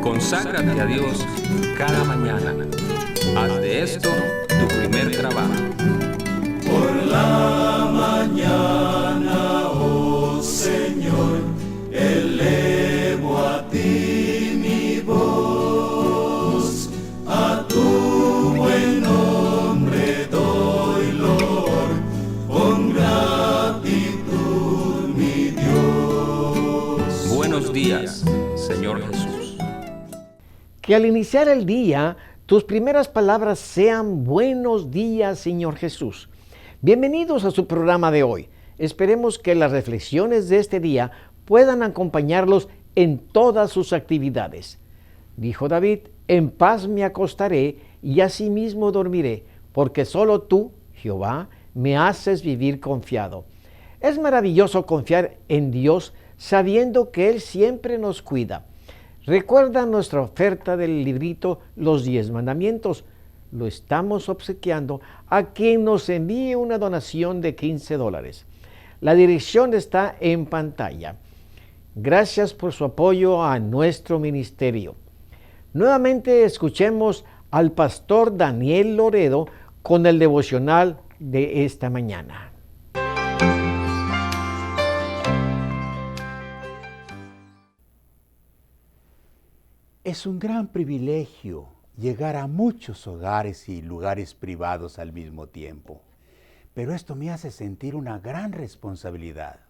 Conságrate a Dios cada mañana. Haz de esto tu primer trabajo. Por la mañana, oh Señor, elevo a ti mi voz, a tu buen nombre doy loor, con gratitud mi Dios. Buenos días, Señor Jesús. Que al iniciar el día, tus primeras palabras sean buenos días, Señor Jesús. Bienvenidos a su programa de hoy. Esperemos que las reflexiones de este día puedan acompañarlos en todas sus actividades. Dijo David, en paz me acostaré y asimismo dormiré, porque solo tú, Jehová, me haces vivir confiado. Es maravilloso confiar en Dios sabiendo que Él siempre nos cuida. Recuerda nuestra oferta del librito Los 10 Mandamientos. Lo estamos obsequiando a quien nos envíe una donación de $15. La dirección está en pantalla. Gracias por su apoyo a nuestro ministerio. Nuevamente escuchemos al pastor Daniel Loredo con el devocional de esta mañana. Es un gran privilegio llegar a muchos hogares y lugares privados al mismo tiempo. Pero esto me hace sentir una gran responsabilidad,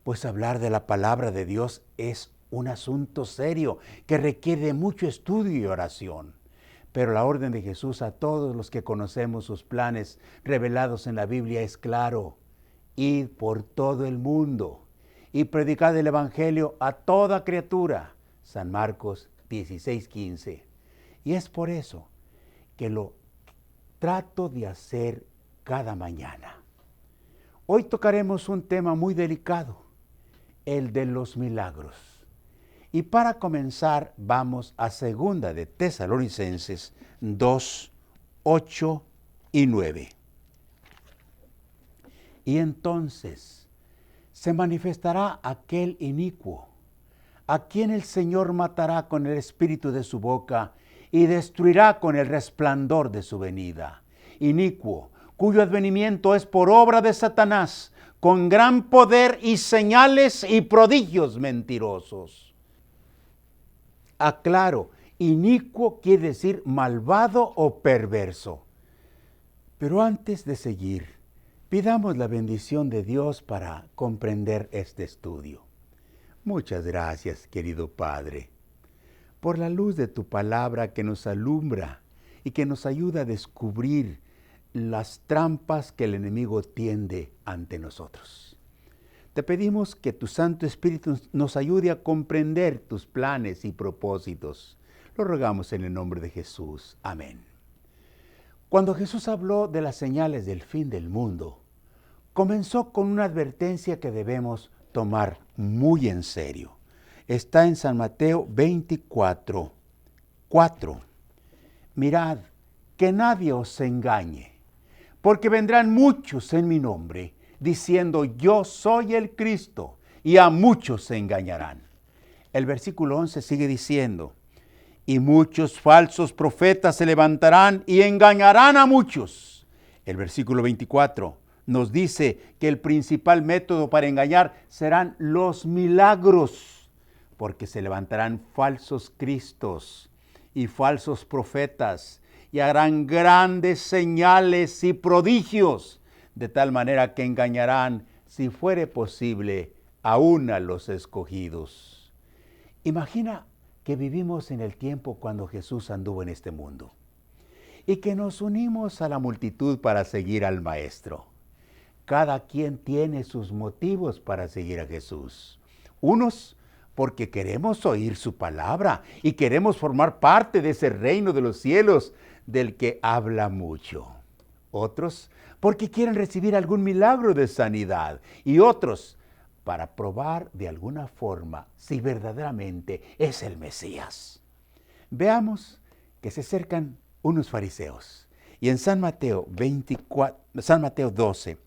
pues hablar de la palabra de Dios es un asunto serio que requiere mucho estudio y oración. Pero la orden de Jesús a todos los que conocemos sus planes revelados en la Biblia es claro: id por todo el mundo y predicad el Evangelio a toda criatura. San Marcos 16:15. Y es por eso que lo trato de hacer cada mañana. Hoy tocaremos un tema muy delicado, el de los milagros. Y para comenzar vamos a 2 de Tesalonicenses 2, 8 y 9. Y entonces se manifestará aquel inicuo, a quien el Señor matará con el espíritu de su boca y destruirá con el resplandor de su venida. Inicuo, cuyo advenimiento es por obra de Satanás, con gran poder y señales y prodigios mentirosos. Aclaro, inicuo quiere decir malvado o perverso. Pero antes de seguir, pidamos la bendición de Dios para comprender este estudio. Muchas gracias, querido Padre, por la luz de tu palabra que nos alumbra y que nos ayuda a descubrir las trampas que el enemigo tiende ante nosotros. Te pedimos que tu Santo Espíritu nos ayude a comprender tus planes y propósitos. Lo rogamos en el nombre de Jesús. Amén. Cuando Jesús habló de las señales del fin del mundo, comenzó con una advertencia que debemos tomar muy en serio. Está en San Mateo 24, 4. Mirad, que nadie os engañe, porque vendrán muchos en mi nombre, diciendo yo soy el Cristo, y a muchos se engañarán. El versículo 11 sigue diciendo, y muchos falsos profetas se levantarán y engañarán a muchos. El versículo 24 nos dice que el principal método para engañar serán los milagros, porque se levantarán falsos cristos y falsos profetas y harán grandes señales y prodigios, de tal manera que engañarán, si fuere posible, aún a los escogidos. Imagina que vivimos en el tiempo cuando Jesús anduvo en este mundo y que nos unimos a la multitud para seguir al Maestro. Cada quien tiene sus motivos para seguir a Jesús. Unos porque queremos oír su palabra y queremos formar parte de ese reino de los cielos del que habla mucho. Otros porque quieren recibir algún milagro de sanidad. Y otros para probar de alguna forma si verdaderamente es el Mesías. Veamos que se acercan unos fariseos. Y en San Mateo 12,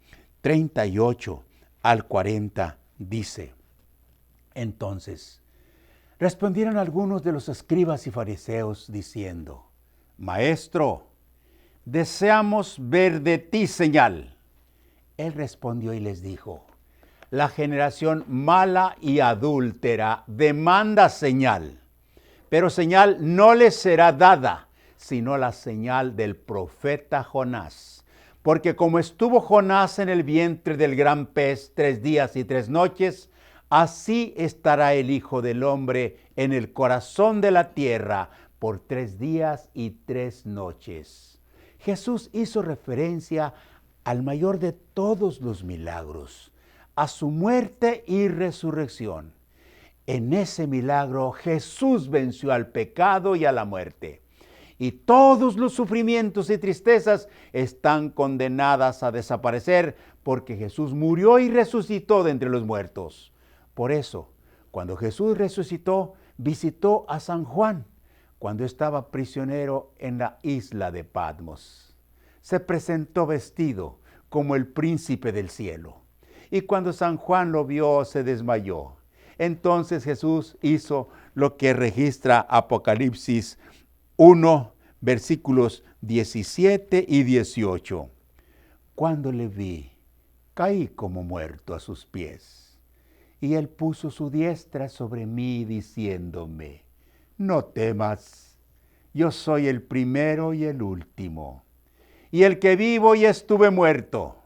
38 al 40 dice, entonces Respondieron algunos de los escribas y fariseos diciendo: Maestro, deseamos ver de ti señal. Él respondió y les dijo: La generación mala y adúltera demanda señal, pero señal no les será dada, sino la señal del profeta Jonás. Porque como estuvo Jonás en el vientre del gran pez 3 días y 3 noches, así estará el Hijo del Hombre en el corazón de la tierra por 3 días y 3 noches. Jesús hizo referencia al mayor de todos los milagros, a su muerte y resurrección. En ese milagro Jesús venció al pecado y a la muerte. Y todos los sufrimientos y tristezas están condenadas a desaparecer porque Jesús murió y resucitó de entre los muertos. Por eso, cuando Jesús resucitó, visitó a San Juan cuando estaba prisionero en la isla de Patmos. Se presentó vestido como el príncipe del cielo. Y cuando San Juan lo vio, se desmayó. Entonces Jesús hizo lo que registra Apocalipsis 1, versículos 17 y 18. Cuando le vi, caí como muerto a sus pies. Y él puso su diestra sobre mí, diciéndome: No temas, yo soy el primero y el último, y el que vivo y estuve muerto,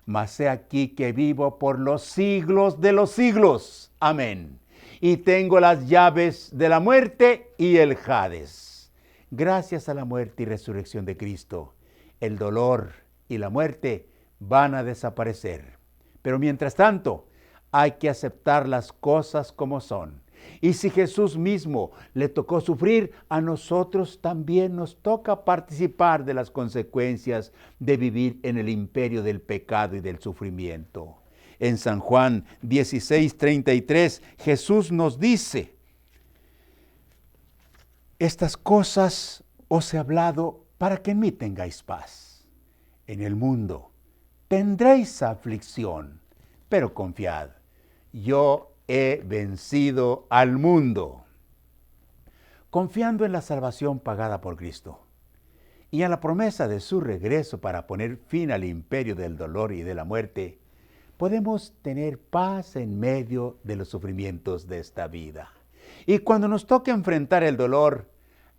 mas he aquí que vivo por los siglos de los siglos. Amén. Y tengo las llaves de la muerte y el Hades. Gracias a la muerte y resurrección de Cristo, el dolor y la muerte van a desaparecer. Pero mientras tanto, hay que aceptar las cosas como son. Y si Jesús mismo le tocó sufrir, a nosotros también nos toca participar de las consecuencias de vivir en el imperio del pecado y del sufrimiento. En San Juan 16:33, Jesús nos dice: Estas cosas os he hablado para que en mí tengáis paz. En el mundo tendréis aflicción, pero confiad, yo he vencido al mundo. Confiando en la salvación pagada por Cristo y en la promesa de su regreso para poner fin al imperio del dolor y de la muerte, podemos tener paz en medio de los sufrimientos de esta vida. Y cuando nos toca enfrentar el dolor,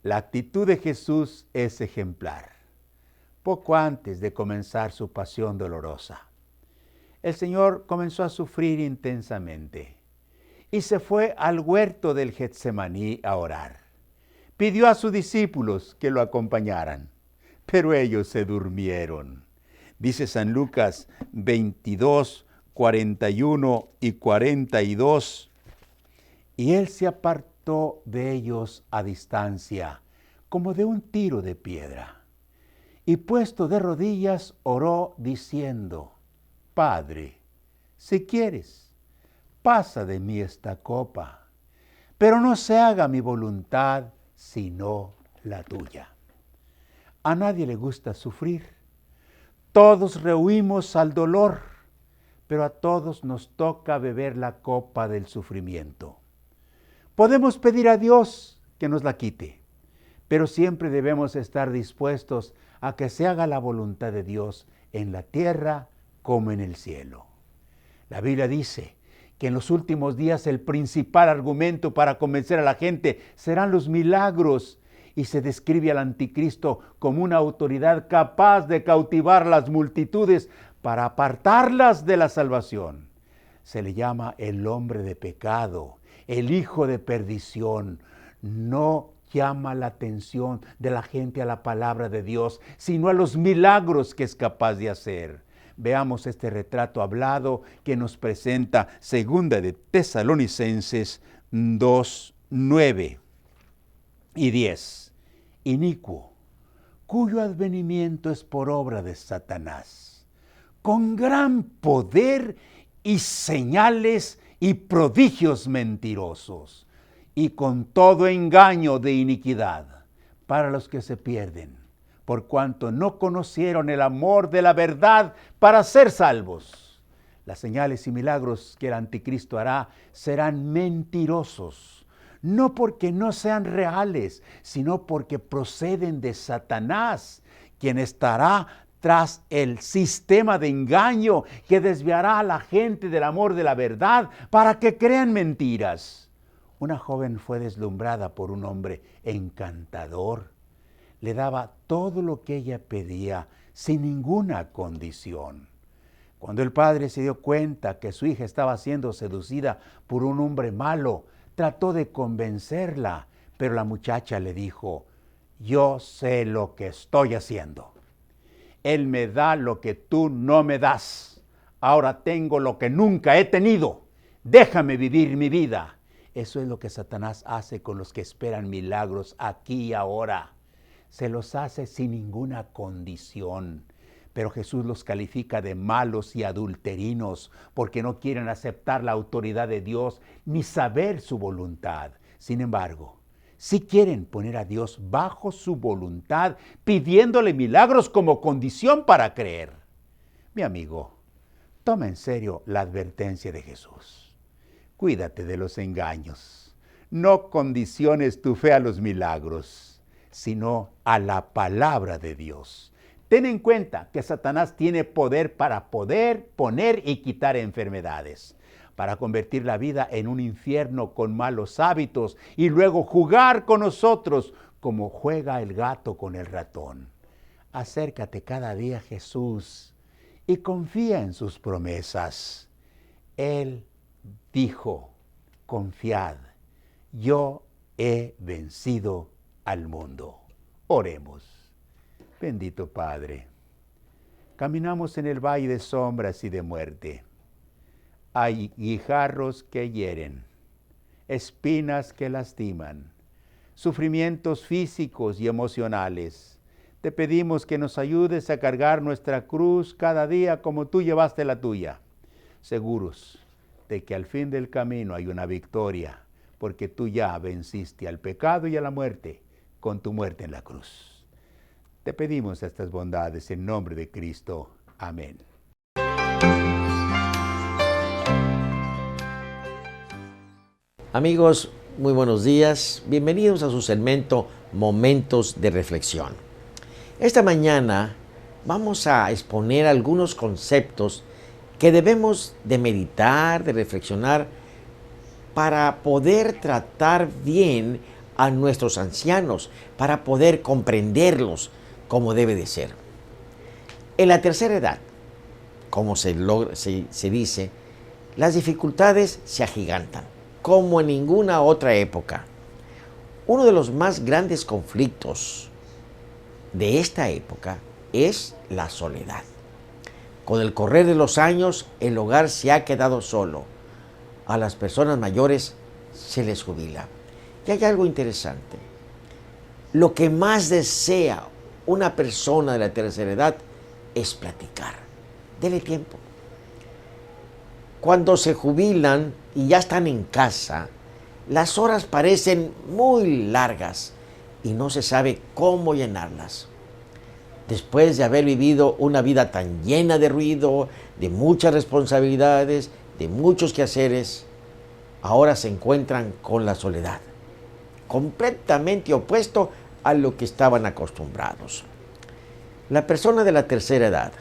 la actitud de Jesús es ejemplar. Poco antes de comenzar su pasión dolorosa, el Señor comenzó a sufrir intensamente y se fue al huerto del Getsemaní a orar. Pidió a sus discípulos que lo acompañaran, pero ellos se durmieron. Dice San Lucas 22, 41 y 42. Y él se apartó de ellos a distancia, como de un tiro de piedra. Y puesto de rodillas, oró diciendo: Padre, si quieres, pasa de mí esta copa, pero no se haga mi voluntad, sino la tuya. A nadie le gusta sufrir. Todos rehuimos al dolor, pero a todos nos toca beber la copa del sufrimiento. Podemos pedir a Dios que nos la quite, pero siempre debemos estar dispuestos a que se haga la voluntad de Dios en la tierra como en el cielo. La Biblia dice que en los últimos días el principal argumento para convencer a la gente serán los milagros, y se describe al anticristo como una autoridad capaz de cautivar las multitudes para apartarlas de la salvación. Se le llama el hombre de pecado, el hijo de perdición. No llama la atención de la gente a la palabra de Dios, sino a los milagros que es capaz de hacer. Veamos este retrato hablado que nos presenta Segunda de Tesalonicenses 2, 9 y 10. Inicuo, cuyo advenimiento es por obra de Satanás, con gran poder y señales y prodigios mentirosos, y con todo engaño de iniquidad, para los que se pierden, por cuanto no conocieron el amor de la verdad para ser salvos. Las señales y milagros que el anticristo hará serán mentirosos. no porque no sean reales, sino porque proceden de Satanás, quien estará tras el sistema de engaño que desviará a la gente del amor de la verdad para que crean mentiras. Una joven fue deslumbrada por un hombre encantador. Le daba todo lo que ella pedía sin ninguna condición. Cuando el padre se dio cuenta que su hija estaba siendo seducida por un hombre malo, trató de convencerla, pero la muchacha le dijo: yo sé lo que estoy haciendo. Él me da lo que tú no me das. Ahora tengo lo que nunca he tenido. Déjame vivir mi vida. Eso es lo que Satanás hace con los que esperan milagros aquí y ahora. Se los hace sin ninguna condición. Pero Jesús los califica de malos y adulterinos porque no quieren aceptar la autoridad de Dios ni saber su voluntad. Sin embargo, si quieren poner a Dios bajo su voluntad, pidiéndole milagros como condición para creer. Mi amigo, toma en serio la advertencia de Jesús. Cuídate de los engaños. No condiciones tu fe a los milagros, sino a la palabra de Dios. Ten en cuenta que Satanás tiene poder para poder poner y quitar enfermedades, para convertir la vida en un infierno con malos hábitos y luego jugar con nosotros como juega el gato con el ratón. Acércate cada día a Jesús y confía en sus promesas. Él dijo: confiad, yo he vencido al mundo. Oremos. Bendito Padre, caminamos en el valle de sombras y de muerte. Hay guijarros que hieren, espinas que lastiman, sufrimientos físicos y emocionales. Te pedimos que nos ayudes a cargar nuestra cruz cada día como tú llevaste la tuya, seguros de que al fin del camino hay una victoria, porque tú ya venciste al pecado y a la muerte con tu muerte en la cruz. Te pedimos estas bondades en nombre de Cristo. Amén. Amigos, muy buenos días. Bienvenidos a su segmento Momentos de Reflexión. Esta mañana vamos a exponer algunos conceptos que debemos de meditar, de reflexionar, para poder tratar bien a nuestros ancianos, para poder comprenderlos como debe de ser. En la tercera edad, como se dice, las dificultades se agigantan, como en ninguna otra época. Uno de los más grandes conflictos de esta época es la soledad. Con el correr de los años, el hogar se ha quedado solo. A las personas mayores se les jubila. Y hay algo interesante. Lo que más desea una persona de la tercera edad es platicar. Dele tiempo. Cuando se jubilan y ya están en casa, las horas parecen muy largas y no se sabe cómo llenarlas. Después de haber vivido una vida tan llena de ruido, de muchas responsabilidades, de muchos quehaceres, ahora se encuentran con la soledad, completamente opuesto a lo que estaban acostumbrados. La persona de la tercera edad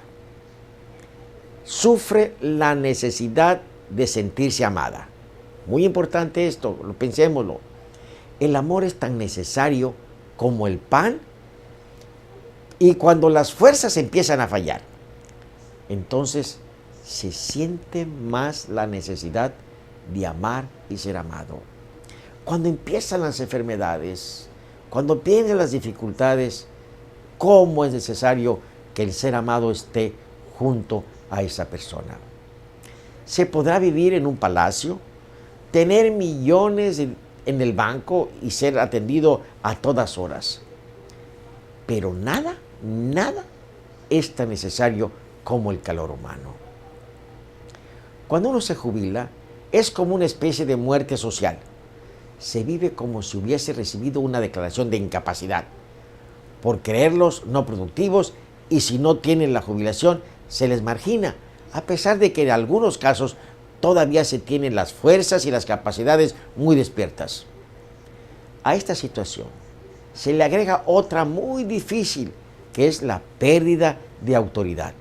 sufre la necesidad de sentirse amada. Muy importante esto, pensémoslo. El amor es tan necesario como el pan, y cuando las fuerzas empiezan a fallar, entonces se siente más la necesidad de amar y ser amado. Cuando empiezan las enfermedades, cuando vienen las dificultades, ¿cómo es necesario que el ser amado esté junto a esa persona? Se podrá vivir en un palacio, tener millones en el banco y ser atendido a todas horas, pero nada es tan necesario como el calor humano. Cuando uno se jubila, es como una especie de muerte social. Se vive como si hubiese recibido una declaración de incapacidad por creerlos no productivos, y si no tienen la jubilación, se les margina, a pesar de que en algunos casos todavía se tienen las fuerzas y las capacidades muy despiertas. a esta situación se le agrega otra muy difícil, que es la pérdida de autoridad.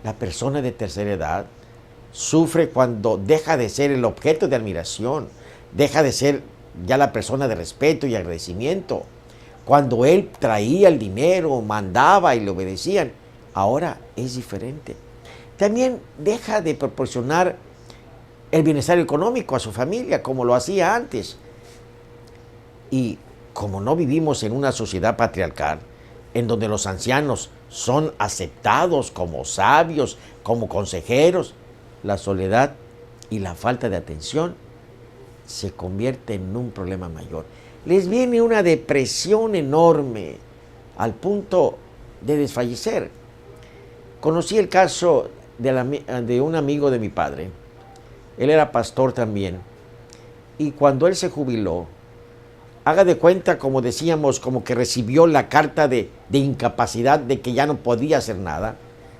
La persona de tercera edad sufre cuando deja de ser el objeto de admiración, deja de ser ya la persona de respeto y agradecimiento. Cuando él traía el dinero, mandaba y le obedecían, ahora es diferente. También deja de proporcionar el bienestar económico a su familia como lo hacía antes. Y como no vivimos en una sociedad patriarcal, en donde los ancianos son aceptados como sabios, como consejeros, la soledad y la falta de atención se convierte en un problema mayor. Les viene una depresión enorme al punto de desfallecer. Conocí el caso de un amigo de mi padre. Él era pastor también. Y cuando él se jubiló, haga de cuenta, como decíamos, como que recibió la carta de incapacidad, de que ya no podía hacer nada,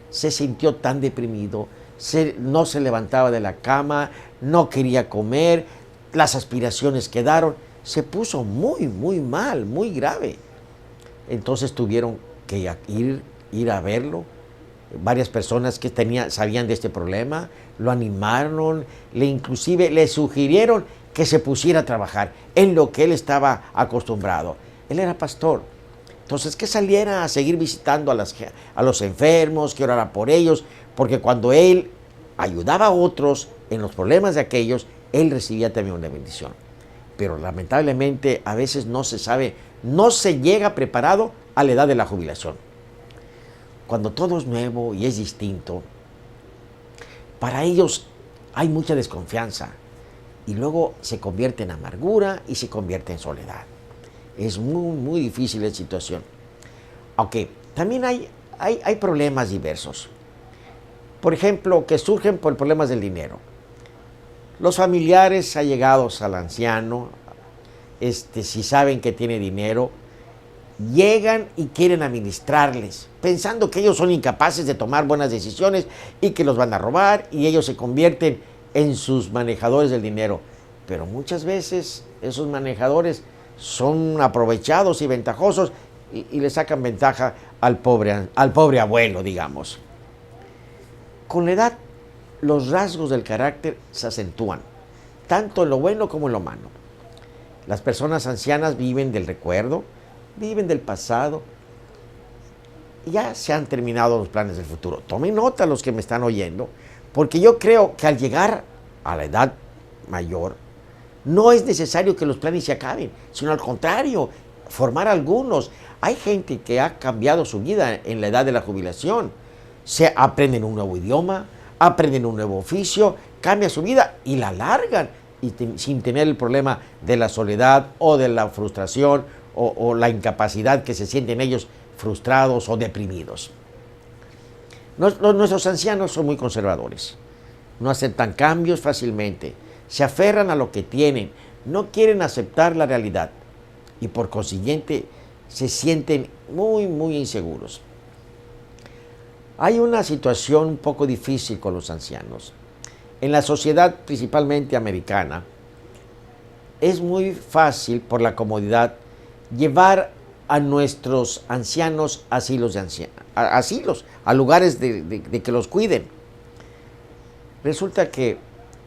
se sintió tan deprimido, no se levantaba de la cama, no quería comer, las aspiraciones quedaron, se puso muy, muy mal, muy grave. Entonces tuvieron que ir a verlo. Varias personas que sabían de este problema, lo animaron, inclusive le sugirieron que se pusiera a trabajar en lo que él estaba acostumbrado. Él era pastor. Entonces, que saliera a seguir visitando a los enfermos, que orara por ellos, porque cuando él ayudaba a otros en los problemas de aquellos, él recibía también una bendición. Pero lamentablemente a veces no se sabe, no se llega preparado a la edad de la jubilación. Cuando todo es nuevo y es distinto, para ellos hay mucha desconfianza y luego se convierte en amargura y se convierte en soledad. Es muy, muy difícil la situación. Aunque también hay problemas diversos. Por ejemplo, que surgen por problemas del dinero. Los familiares allegados al anciano, si saben que tiene dinero, llegan y quieren administrarles, pensando que ellos son incapaces de tomar buenas decisiones y que los van a robar, y ellos se convierten en sus manejadores del dinero. Pero muchas veces esos manejadores son aprovechados y ventajosos y le sacan ventaja al pobre abuelo, digamos. Con la edad, los rasgos del carácter se acentúan, tanto en lo bueno como en lo malo. Las personas ancianas viven del recuerdo, viven del pasado. Ya se han terminado los planes del futuro. Tomen nota los que me están oyendo, porque yo creo que al llegar a la edad mayor, no es necesario que los planes se acaben, sino al contrario, formar algunos. Hay gente que ha cambiado su vida en la edad de la jubilación. Se aprenden un nuevo idioma, aprenden un nuevo oficio, cambian su vida y la alargan, sin tener el problema de la soledad o de la frustración o la incapacidad que se sienten ellos frustrados o deprimidos. Nuestros ancianos son muy conservadores, no aceptan cambios fácilmente, se aferran a lo que tienen, no quieren aceptar la realidad y por consiguiente se sienten muy, muy inseguros. Hay una situación un poco difícil con los ancianos. En la sociedad principalmente americana, es muy fácil por la comodidad llevar a nuestros ancianos a asilos, a lugares de que los cuiden. Resulta que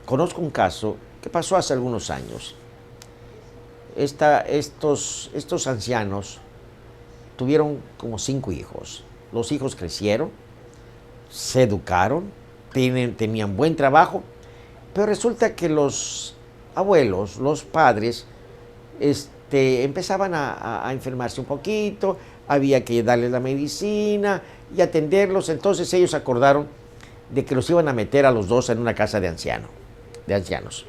conozco un caso que pasó hace algunos años. Estos ancianos tuvieron como 5 hijos. Los hijos crecieron, se educaron, tenían buen trabajo, pero resulta que los abuelos, los padres, empezaban a enfermarse un poquito, había que darles la medicina y atenderlos. Entonces ellos acordaron de que los iban a meter a los dos en una casa de ancianos.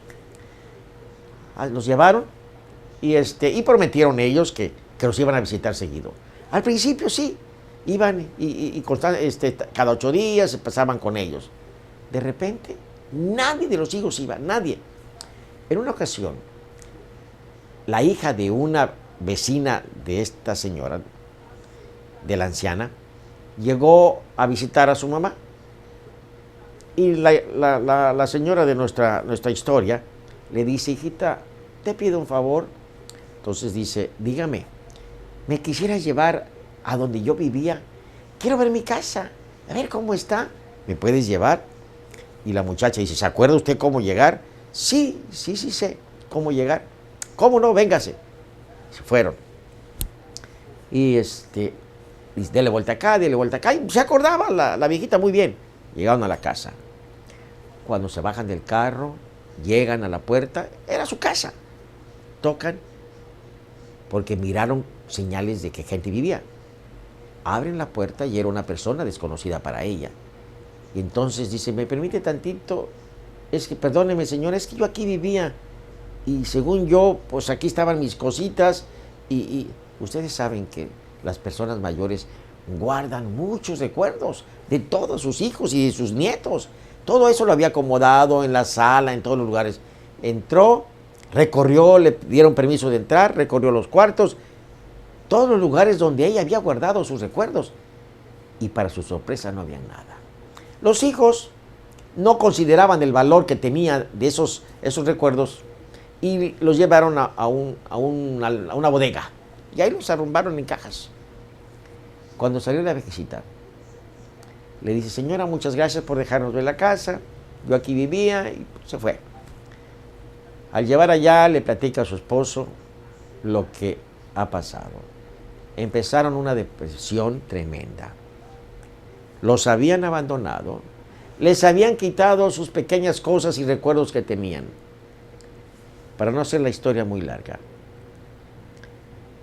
Los llevaron y prometieron ellos que los iban a visitar seguido. Al principio sí, iban cada 8 días se pasaban con ellos. De repente, nadie de los hijos iba, nadie. En una ocasión, la hija de una vecina de esta señora, de la anciana, llegó a visitar a su mamá. Y la señora de nuestra historia le dice: hijita, te pido un favor, Entonces dice, dígame, ¿me quisiera llevar a donde yo vivía? Quiero ver mi casa, a ver cómo está. ¿Me puedes llevar? Y la muchacha dice, ¿se acuerda usted cómo llegar? Sí sé cómo llegar. ¿Cómo no? Véngase. Se fueron. Y dele vuelta acá, dele vuelta acá. Y se acordaba la viejita muy bien. Llegaron a la casa. Cuando se bajan del carro, llegan a la puerta, era su casa. Tocan, porque miraron señales de que gente vivía. Abren la puerta y era una persona desconocida para ella. Y entonces dice, ¿me permite tantito? Es que, perdóneme señora, es que yo aquí vivía. Y según yo, pues aquí estaban mis cositas. Y ustedes saben que las personas mayores guardan muchos recuerdos de todos sus hijos y de sus nietos. Todo eso lo había acomodado en la sala, en todos los lugares. Entró, recorrió, le dieron permiso de entrar, recorrió los cuartos, todos los lugares donde ella había guardado sus recuerdos. Y para su sorpresa no había nada. Los hijos no consideraban el valor que tenía de esos recuerdos y los llevaron a una bodega. Y ahí los arrumbaron en cajas. Cuando salió la viejecita, le dice, señora, muchas gracias por dejarnos ver la casa. Yo aquí vivía, y se fue. Al llevar allá, le platica a su esposo lo que ha pasado. Empezaron una depresión tremenda. Los habían abandonado, les habían quitado sus pequeñas cosas y recuerdos que tenían. Para no hacer la historia muy larga,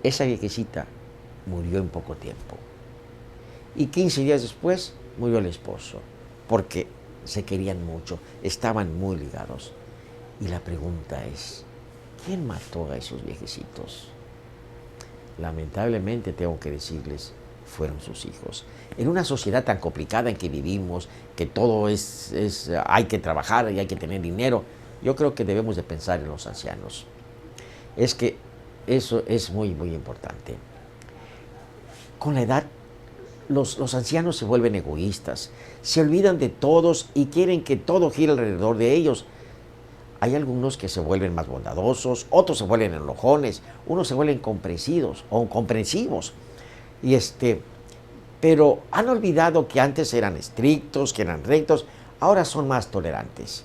esa viejecita murió en poco tiempo. Y 15 días después murió el esposo, porque se querían mucho, estaban muy ligados. Y la pregunta es, ¿quién mató a esos viejecitos? Lamentablemente tengo que decirles, fueron sus hijos. En una sociedad tan complicada en que vivimos, que todo hay que trabajar y hay que tener dinero, yo creo que debemos de pensar en los ancianos. Es que eso es muy, muy importante. Con la edad, los ancianos se vuelven egoístas, se olvidan de todos y quieren que todo gire alrededor de ellos. Hay algunos que se vuelven más bondadosos, otros se vuelven enojones, unos se vuelven comprensivos. Pero han olvidado que antes eran estrictos, que eran rectos, ahora son más tolerantes.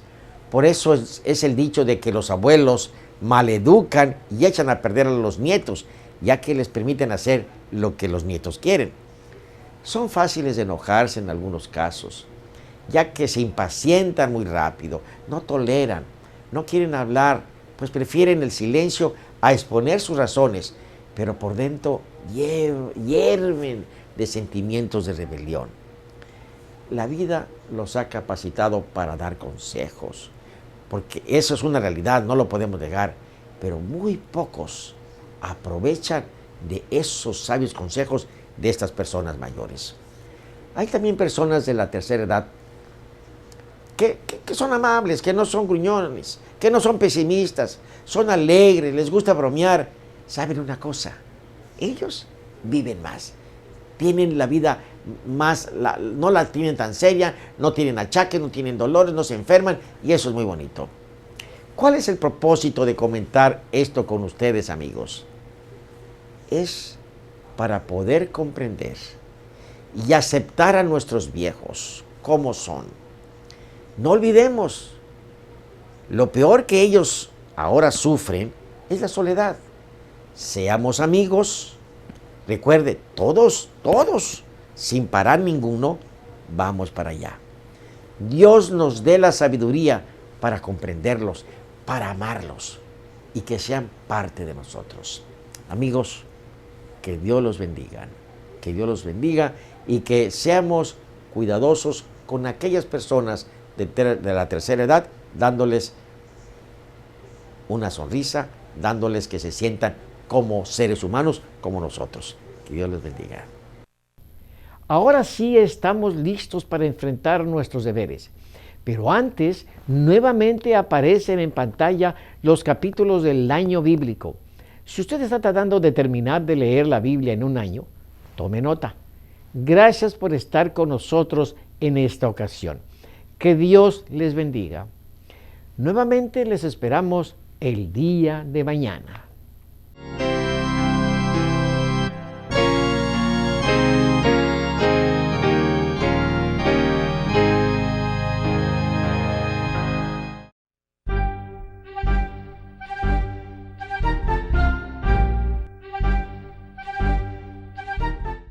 Por eso es el dicho de que los abuelos maleducan y echan a perder a los nietos, ya que les permiten hacer lo que los nietos quieren. Son fáciles de enojarse en algunos casos, ya que se impacientan muy rápido, no toleran, no quieren hablar, pues prefieren el silencio a exponer sus razones, pero por dentro hierven de sentimientos de rebelión. La vida los ha capacitado para dar consejos, porque eso es una realidad, no lo podemos negar, pero muy pocos aprovechan de esos sabios consejos de estas personas mayores. Hay también personas de la tercera edad que son amables, que no son gruñones, que no son pesimistas, son alegres, les gusta bromear. ¿Saben una cosa? Ellos viven más, tienen la vida más, no la tienen tan seria, no tienen achaques, no tienen dolores, no se enferman, y eso es muy bonito. ¿Cuál es el propósito de comentar esto con ustedes, amigos? Es para poder comprender y aceptar a nuestros viejos como son. No olvidemos, lo peor que ellos ahora sufren es la soledad. Seamos amigos. Recuerde, todos, sin parar ninguno, vamos para allá. Dios nos dé la sabiduría para comprenderlos, para amarlos y que sean parte de nosotros. Amigos, que Dios los bendiga. Que Dios los bendiga y que seamos cuidadosos con aquellas personas de la tercera edad, dándoles una sonrisa, dándoles que se sientan como seres humanos, como nosotros. Que Dios les bendiga. Ahora sí estamos listos para enfrentar nuestros deberes. Pero antes, nuevamente aparecen en pantalla los capítulos del año bíblico. Si usted está tratando de terminar de leer la Biblia en un año, tome nota. Gracias por estar con nosotros en esta ocasión. Que Dios les bendiga. Nuevamente les esperamos el día de mañana.